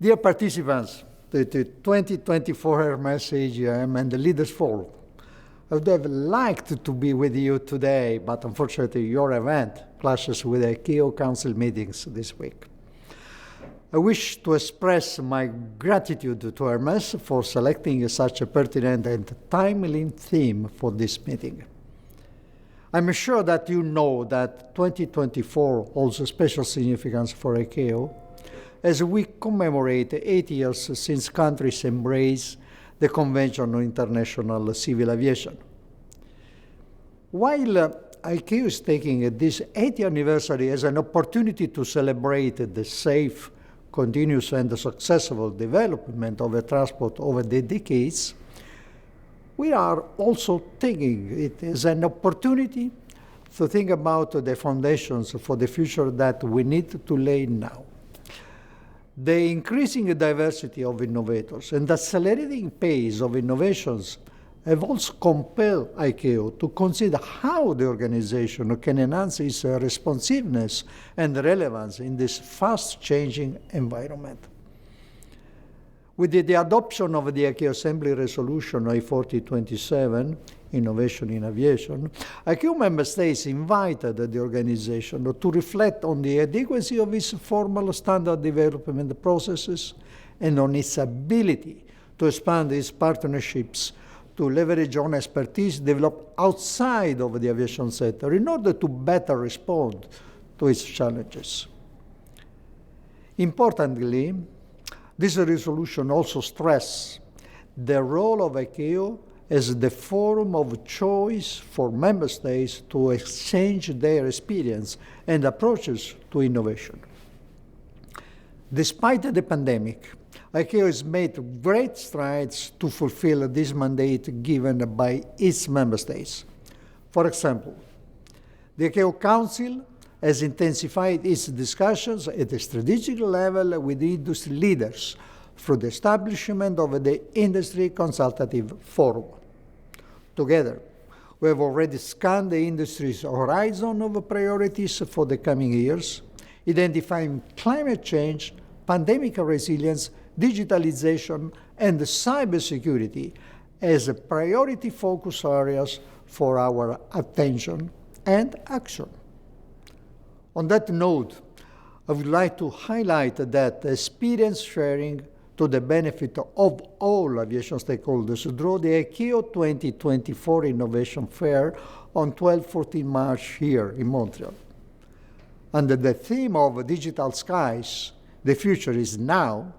Dear participants, the 2024 Hermes AGM and the Leaders Forum, I would have liked to be with you today, but unfortunately your event clashes with the ICAO Council meetings this week. I wish to express my gratitude to Hermes for selecting such a pertinent and timely theme for this meeting. I'm sure that you know that 2024 holds a special significance for ICAO as we commemorate 8 years since countries embraced the Convention on International Civil Aviation. While ICAO is taking this 8th anniversary as an opportunity to celebrate the safe, continuous and successful development of air transport over the decades, we are also taking it as an opportunity to think about the foundations for the future that we need to lay now. The increasing diversity of innovators and accelerating pace of innovations have also compelled ICAO to consider how the organization can enhance its responsiveness and relevance in this fast-changing environment. With the adoption of the ICAO Assembly Resolution I-4027, Innovation in Aviation, ICAO member states invited the organization to reflect on the adequacy of its formal standard development processes and on its ability to expand its partnerships to leverage on expertise developed outside of the aviation sector in order to better respond to its challenges. Importantly, this resolution also stresses the role of ICAO as the forum of choice for member states to exchange their experience and approaches to innovation. Despite the pandemic, ICAO has made great strides to fulfill this mandate given by its member states. For example, the ICAO Council has intensified its discussions at the strategic level with industry leaders through the establishment of the Industry Consultative Forum. Together, we have already scanned the industry's horizon of priorities for the coming years, identifying climate change, pandemic resilience, digitalization, and cybersecurity as priority focus areas for our attention and action. On that note, I would like to highlight that experience sharing to the benefit of all aviation stakeholders drew the ICAO 2024 Innovation Fair on 12-14 March here in Montreal. Under the theme of Digital Skies, the future is now,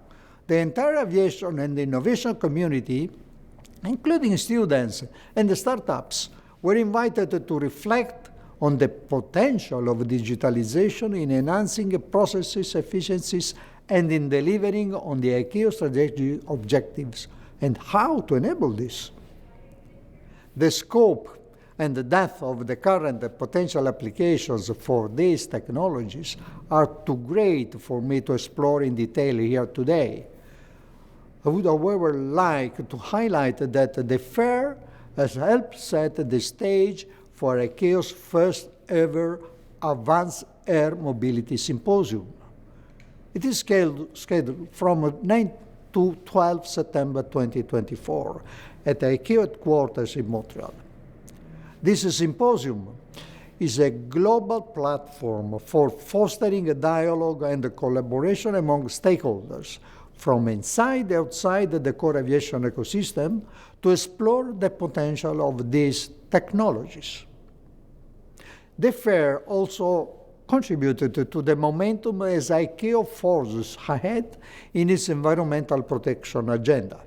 the entire aviation and innovation community, including students and the startups, were invited to reflect on the potential of digitalization in enhancing processes efficiencies and in delivering on the ICAO strategic objectives and how to enable this. The scope and the depth of the current potential applications for these technologies are too great for me to explore in detail here today. I would, however, like to highlight that the fair has helped set the stage for ICAO's first ever Advanced Air Mobility Symposium. It is scheduled from 9 to 12 September 2024 at the ICAO headquarters in Montreal. This symposium is a global platform for fostering a dialogue and a collaboration among stakeholders from inside and outside the core aviation ecosystem to explore the potential of these technologies. The fair also contributed to the momentum as ICAO forges ahead in its environmental protection agenda.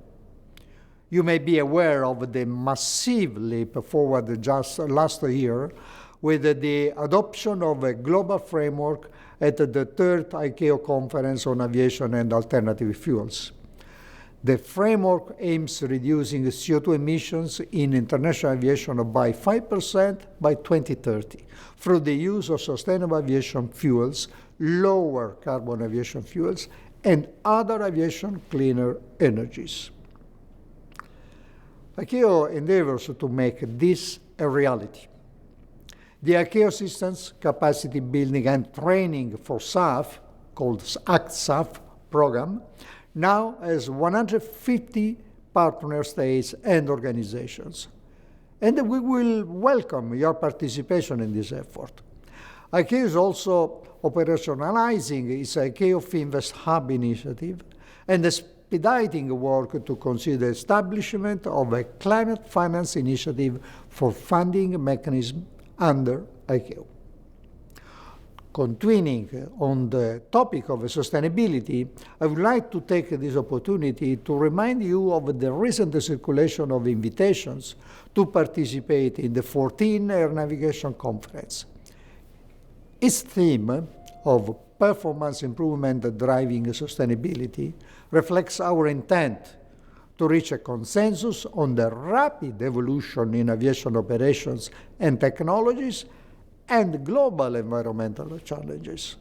You may be aware of the massive leap forward just last year with the adoption of a global framework at the third ICAO Conference on Aviation and Alternative Fuels. The framework aims reducing CO2 emissions in international aviation by 5% by 2030 through the use of sustainable aviation fuels, lower carbon aviation fuels, and other aviation cleaner energies. ICAO endeavors to make this a reality. The ICAO Systems Capacity Building and Training for SAF, called ACT-SAF program, now has 150 partner states and organizations. And we will welcome your participation in this effort. ICAO is also operationalizing its ICAO Finvest Hub initiative and expediting work to consider establishment of a climate finance initiative for funding mechanism under ICAO. Continuing on the topic of sustainability, I would like to take this opportunity to remind you of the recent circulation of invitations to participate in the 14th Air Navigation Conference. Its theme of performance improvement driving sustainability reflects our intent to reach a consensus on the rapid evolution in aviation operations and technologies and global environmental challenges.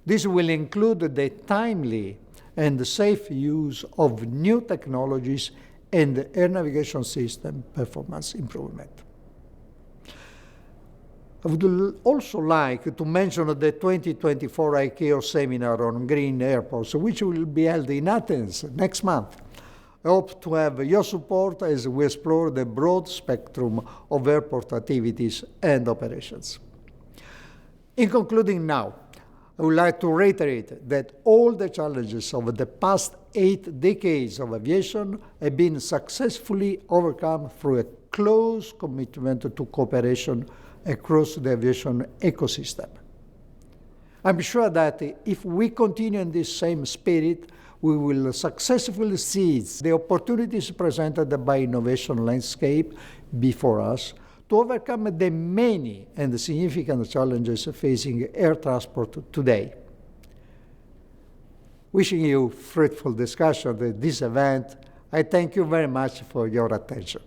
This will include the timely and safe use of new technologies and air navigation system performance improvement. I would also like to mention the 2024 ICAO seminar on green airports, which will be held in Athens next month. I hope to have your support as we explore the broad spectrum of airport activities and operations. In concluding now, I would like to reiterate that all the challenges of the past 8 decades of aviation have been successfully overcome through a close commitment to cooperation across the aviation ecosystem. I'm sure that if we continue in this same spirit, we will successfully seize the opportunities presented by innovation landscape before us to overcome the many and significant challenges facing air transport today. Wishing you fruitful discussion at this event, I thank you very much for your attention.